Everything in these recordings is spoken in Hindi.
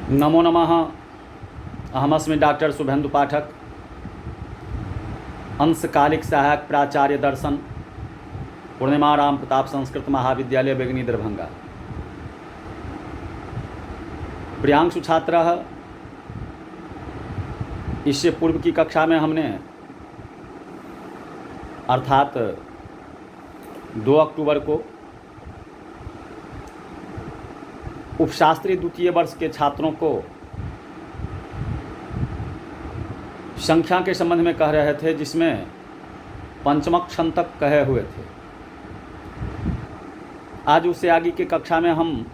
नमो नमः। अहमस्मि डॉक्टर शुभेन्दु पाठक, अंशकालिक सहायक प्राचार्य दर्शन, पूर्णिमा राम प्रताप संस्कृत महाविद्यालय बेगनी दरभंगा। प्रियांशु छात्रः, इससे पूर्व की कक्षा में हमने अर्थात 2 अक्टूबर को उपशास्त्री द्वितीय वर्ष के छात्रों को संख्या के संबंध में कह रहे थे, जिसमें पंचमक क्षण तक कहे हुए थे। आज उससे आगे की कक्षा में हम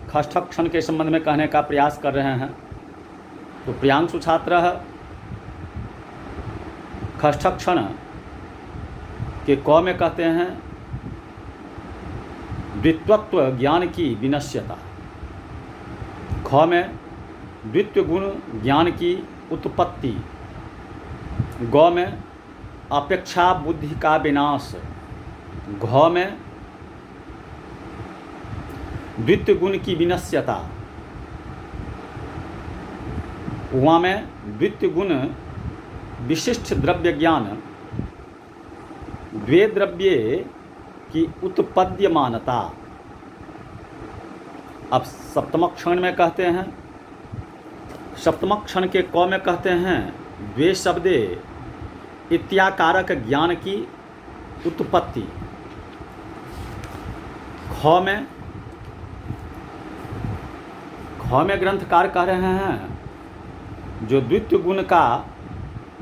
षष्ठक क्षण के संबंध में कहने का प्रयास कर रहे हैं। तो प्रियांशु छात्र षष्ठक क्षण के क में कहते हैं द्वित्वत्व ज्ञान की विनश्यता, ख में द्वित्व गुण ज्ञान की उत्पत्ति, ग में अपेक्षा बुद्धि का विनाश, घ में द्वित्व गुण की विनश्यता, व में द्वित्व गुण विशिष्ट द्रव्य ज्ञान, द्वे द्रव्ये की उत्पद्यमानता। अब सप्तमक क्षण में कहते हैं, सप्तमक क्षण के क में कहते हैं द्वे शब्दे इत्याकारक ज्ञान की उत्पत्ति। ख में ग्रंथकार कह रहे हैं जो द्वित्व गुण का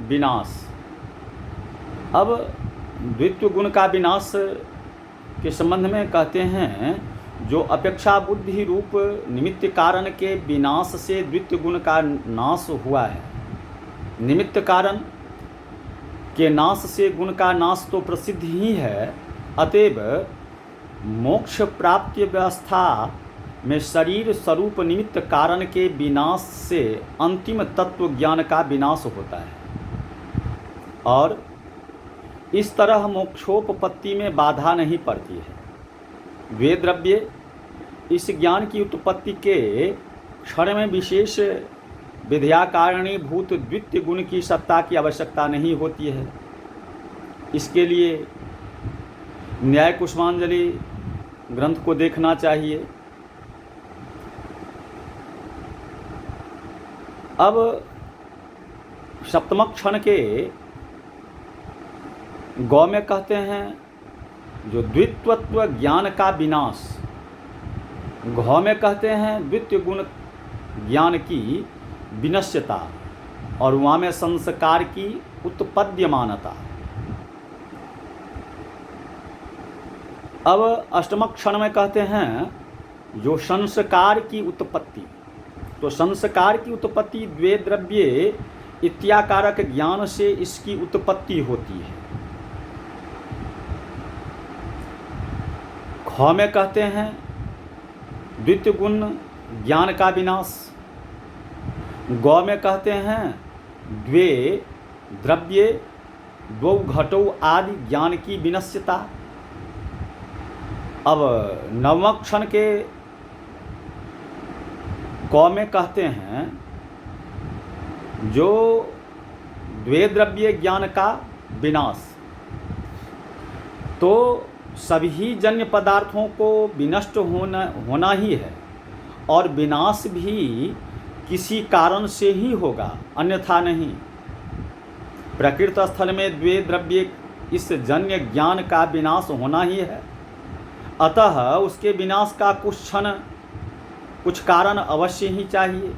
विनाश। अब द्वित्व गुण का विनाश के संबंध में कहते हैं जो अपेक्षा बुद्धि रूप निमित्त कारण के विनाश से द्वित्व गुण का नाश हुआ है। निमित्त कारण के नाश से गुण का नाश तो प्रसिद्ध ही है, अतएव मोक्ष प्राप्ति व्यवस्था में शरीर स्वरूप निमित्त कारण के विनाश से अंतिम तत्व ज्ञान का विनाश होता है और इस तरह मोक्षोपपत्ति में बाधा नहीं पड़ती है। वे द्रव्य इस ज्ञान की उत्पत्ति के क्षण में विशेष विधेयाकारणीभूत द्वितीय गुण की सत्ता की आवश्यकता नहीं होती है। इसके लिए न्याय कुसुमांजलि ग्रंथ को देखना चाहिए। अब सप्तमक क्षण के गौ में कहते हैं जो द्वित्वत्व ज्ञान का विनाश, घ में कहते हैं द्वितीय गुण ज्ञान की विनश्यता और वहाँ में संस्कार की उत्पद्यमानता। अब अष्टमक क्षण में कहते हैं जो संस्कार की उत्पत्ति। तो संस्कार की उत्पत्ति द्वे द्रव्ये इत्याकारक ज्ञान से इसकी उत्पत्ति होती है। ख में कहते हैं द्वितीय गुण ज्ञान का विनाश। गौ में कहते हैं द्वे द्रव्ये द्वौ घटौ आदि ज्ञान की विनश्यता। अब नवम क्षण के क में कहते हैं जो द्वे द्रव्य ज्ञान का विनाश। तो सभी जन्य पदार्थों को विनष्ट होना ही है और विनाश भी किसी कारण से ही होगा, अन्यथा नहीं। प्रकृत स्थल में द्वे द्रव्य इस जन्य ज्ञान का विनाश होना ही है, अतः उसके विनाश का कुछ कारण अवश्य ही चाहिए।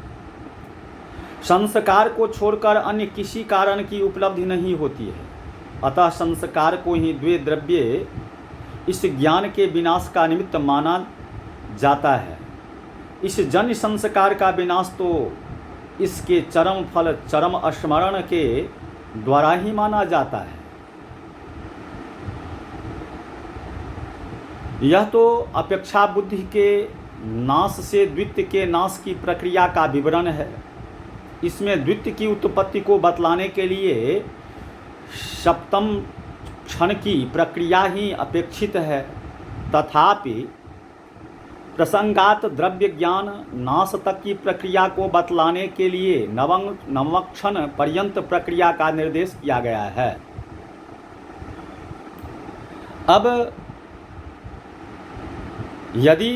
संस्कार को छोड़कर अन्य किसी कारण की उपलब्धि नहीं होती है, अतः संस्कार को ही द्वे द्रव्य इस ज्ञान के विनाश का निमित्त माना जाता है। इस जन्य संस्कार का विनाश तो इसके चरम फल चरम स्मरण के द्वारा ही माना जाता है। यह तो अपेक्षा बुद्धि के नाश से द्वित्व के नाश की प्रक्रिया का विवरण है। इसमें द्वित्व की उत्पत्ति को बतलाने के लिए सप्तम क्षण की प्रक्रिया ही अपेक्षित है। तथापि प्रसंगात द्रव्य ज्ञान नाश तक की प्रक्रिया को बतलाने के लिए नवक्षण पर्यंत प्रक्रिया का निर्देश किया गया है। अब यदि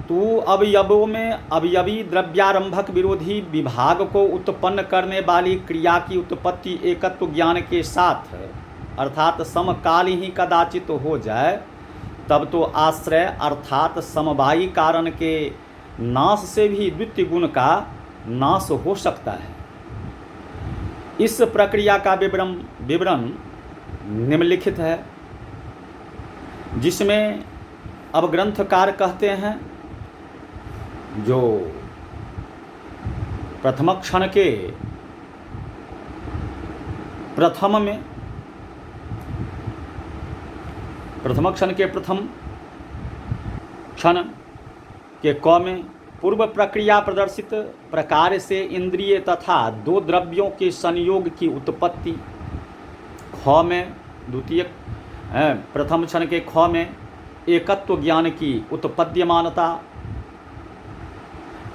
तू अवयवों में अवयवी द्रव्यारंभक विरोधी विभाग को उत्पन्न करने वाली क्रिया की उत्पत्ति एकत्व ज्ञान के साथ अर्थात समकाल ही कदाचित हो जाए, तब तो आश्रय अर्थात समवायी कारण के नाश से भी द्वितीय गुण का नाश हो सकता है। इस प्रक्रिया का विवरण निम्नलिखित है, जिसमें अब ग्रंथकार कहते हैं जो प्रथम क्षण के प्रथम क्षण के क में पूर्व प्रक्रिया प्रदर्शित प्रकार से इंद्रिय तथा दो द्रव्यों के संयोग की उत्पत्ति, ख में द्वितीय प्रथम क्षण के ख में एकत्व ज्ञान की उत्पद्यमानता।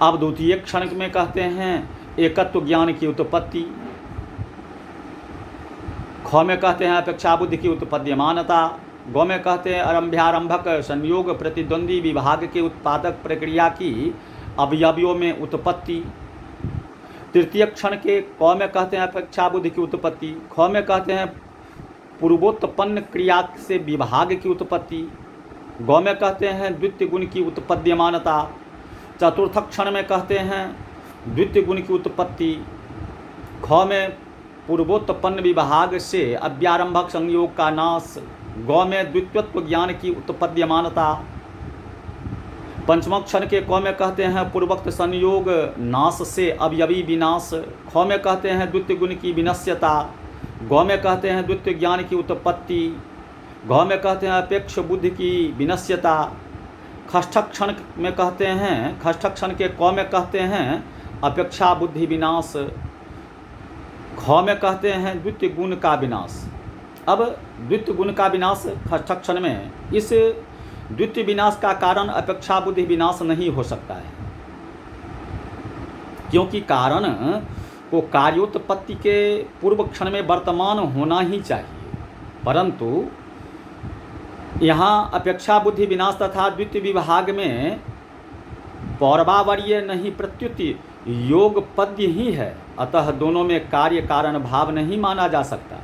अब द्वितीय क्षण में कहते हैं एकत्व ज्ञान की उत्पत्ति, ख में कहते हैं अपेक्षा बुद्धि की उत्पद्यमानता, ग में कहते हैं आरंभ्यारंभक संयोग प्रतिद्वंदी विभाग के उत्पादक प्रक्रिया की अवयवियों में उत्पत्ति। तृतीय क्षण के क में कहते हैं अपेक्षा बुद्धि की उत्पत्ति, ख में कहते हैं पूर्वोत्पन्न क्रिया से विभाग की उत्पत्ति, ग में कहते हैं द्वितीय गुण की उत्पद्यमानता। चतुर्थ क्षण में कहते हैं द्वितीय गुण की उत्पत्ति, ख में पूर्वोत्पन्न विभाग से अव्यारंभक संयोग का नाश, ग में द्वितीयत्व ज्ञान की उत्पद्यमानता। पंचम क्षण के क में कहते हैं पूर्वोक्त संयोग नाश से अवयवी विनाश, ख में कहते हैं द्वितीय गुण की विनश्यता, ग में कहते हैं द्वितीय ज्ञान की उत्पत्ति, घ में कहते हैं अपेक्ष बुद्धि की विनश्यता। षष्ठ क्षण में कहते हैं षष्ठ क्षण के क में कहते हैं अपेक्षा बुद्धि विनाश, ख में कहते हैं द्वितीय गुण का विनाश। अब द्वितीय गुण का विनाश षष्ठ क्षण में, इस द्वितीय विनाश का कारण अपेक्षा बुद्धि विनाश नहीं हो सकता है, क्योंकि कारण को कार्योत्पत्ति के पूर्व क्षण में वर्तमान होना ही चाहिए, परंतु यहाँ अपेक्षा बुद्धि विनाश तथा द्वितीय विभाग में पौर्वावर्य नहीं प्रत्युत योग पद्य ही है, अतः दोनों में कार्य कारण भाव नहीं माना जा सकता।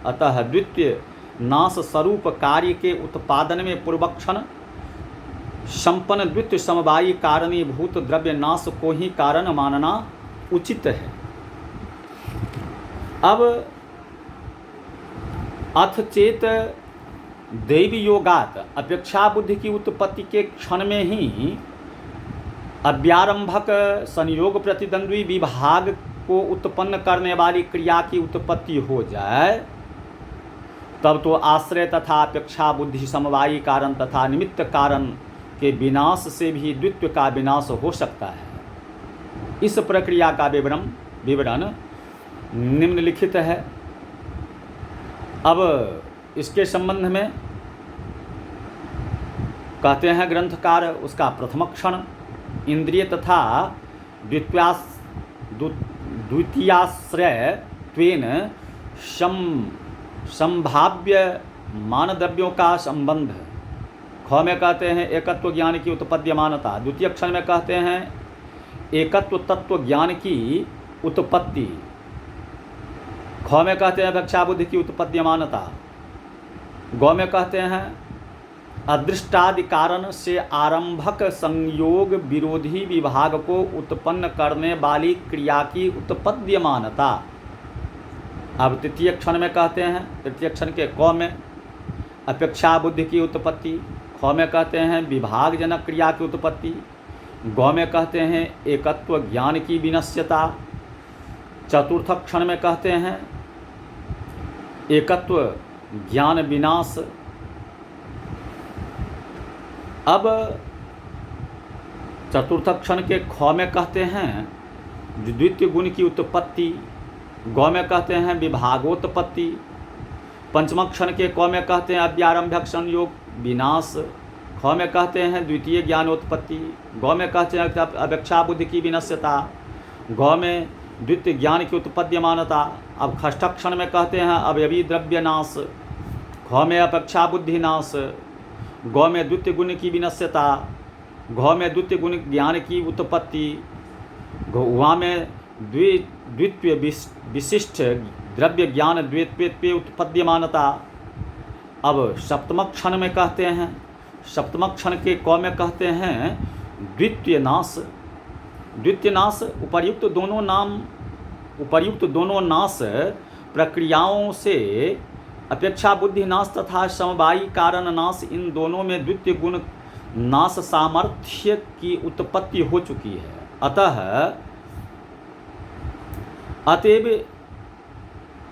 अतः द्वितीय नाश स्वरूप कार्य के उत्पादन में पूर्वक्षण संपन्न द्वितीय समवायी कारणीभूत द्रव्य नाश को ही कारण मानना उचित है। अब अथ चेत दैवी योगात अपेक्षा बुद्धि की उत्पत्ति के क्षण में ही अव्यारंभक संयोग प्रतिद्वंद्वी विभाग को उत्पन्न करने वाली क्रिया की उत्पत्ति हो जाए, तब तो आश्रय तथा अपेक्षा बुद्धि समवायी कारण तथा निमित्त कारण के विनाश से भी द्वित्व का विनाश हो सकता है। इस प्रक्रिया का विवरण निम्नलिखित है। अब इसके संबंध में कहते हैं ग्रंथकार, उसका प्रथम क्षण इंद्रिय तथा द्वितीयाश्रय त्वेन संभाव्य मानद्रव्यों का संबंध, ख में कहते हैं एकत्व ज्ञान की उत्पद्यमानता, द्वितीय क्षण में कहते हैं एकत्व तत्व ज्ञान की उत्पत्ति, ख में कहते हैं अपेक्षा बुद्धि की उत्पद्यमानता, ग में कहते हैं अदृष्टादि कारण से आरंभक संयोग विरोधी विभाग को उत्पन्न करने वाली क्रिया की उत्पद्यमानता। अब तृतीय क्षण में कहते हैं, तृतीय क्षण के क में अपेक्षा बुद्धि की उत्पत्ति, ख में कहते हैं विभाग जनक क्रिया की उत्पत्ति, ग में कहते हैं एकत्व ज्ञान की विनश्यता, चतुर्थ क्षण में कहते हैं एकत्व ज्ञान विनाश। अब चतुर्थ क्षण के ख में कहते हैं द्वितीय गुण की उत्पत्ति, ग में कहते हैं विभागोत्पत्ति, पंचम क्षण के क में कहते हैं अव्यारंभक संयोग विनाश, ख में कहते हैं द्वितीय ज्ञानोत्पत्ति, गौ में कहते हैं अपेक्षा बुद्धि की विनश्यता, गौ में द्वितीय ज्ञान की उत्पद्यमानता। अब खष्टक्षण में कहते हैं अवयवी द्रव्य नाश, ख में अपेक्षा बुद्धि नाश, गौ में द्वितीय गुण की विनश्यता, घ में द्वितीय गुण ज्ञान की उत्पत्ति, वहाँ में द्वितीय विशिष्ट द्रव्य ज्ञान द्वितीय उत्पद्यमानता। अब सप्तम क्षण में कहते हैं, सप्तम क्षण के क में कहते हैं द्वितीय नाश। द्वितीय नाश उपर्युक्त दोनों नाश प्रक्रियाओं से अपेक्षा बुद्धि नाश तथा समवायी कारण नाश, इन दोनों में द्वितीय गुण नाश सामर्थ्य की उत्पत्ति हो चुकी है। अतएव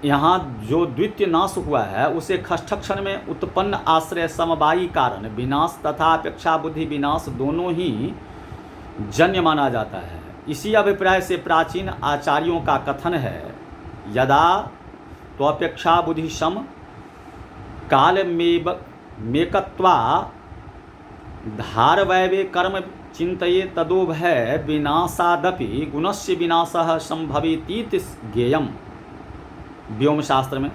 यहाँ जो द्वितीय नाश हुआ है उसे खष्टक्षण में उत्पन्न आश्रय समवायी कारण विनाश तथा अपेक्षा बुद्धि विनाश दोनों ही जन्य माना जाता है। इसी अभिप्राय से प्राचीन आचार्यों का कथन है, यदा तो अपेक्षा बुद्धि सम काल मेकत्वा धारवैवे कर्म चिंतये तदो भय विनाशादपि गुणस्य विनाशः संभवेतीति ज्ञेयम्। व्योम शास्त्र में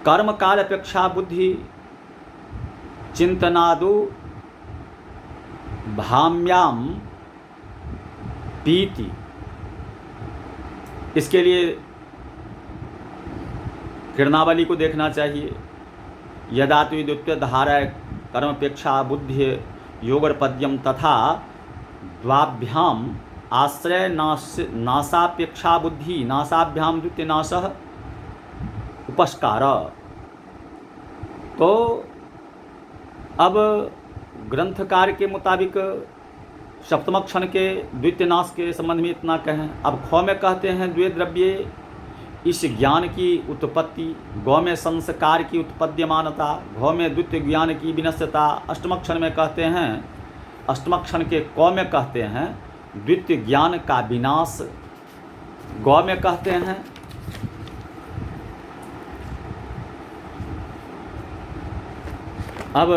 कर्म काल अपेक्षा बुद्धि चिंतनादो भाम्याम पीति। इसके लिए किरणावली को देखना चाहिए। यदा तो द्वितीय धारा कर्मपेक्षा बुद्धि योगपद्यम तथा द्वाभ्याम आश्रय नासापेक्षा बुद्धि नासाभ्याम द्वितीय नाशः उपस्कार। तो अब ग्रंथकार के मुताबिक सप्तम क्षण के द्वितीय नाश के संबंध में इतना कहें। अब ख में कहते हैं द्वे द्रव्ये इस ज्ञान की उत्पत्ति, गौ में संस्कार की उत्पद्यमानता, घ में द्वितीय ज्ञान की विनश्यता। अष्टम क्षण में कहते हैं, अष्टम क्षण के क में कहते हैं द्वितीय ज्ञान का विनाश, गौ में कहते हैं अब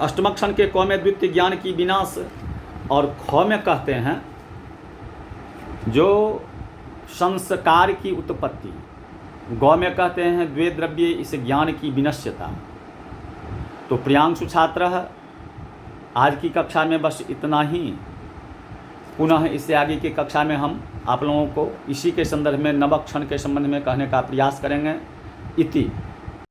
अष्टम क्षण के क में द्वितीय ज्ञान की विनाश और ख में कहते हैं जो संस्कार की उत्पत्ति, गौ में कहते हैं द्वे द्रव्ये इस ज्ञान की विनश्यता। तो प्रियांशु छात्र, आज की कक्षा में बस इतना ही। पुनः इससे आगे की कक्षा में हम आप लोगों को इसी के संदर्भ में नवक्षण के संबंध में कहने का प्रयास करेंगे। इति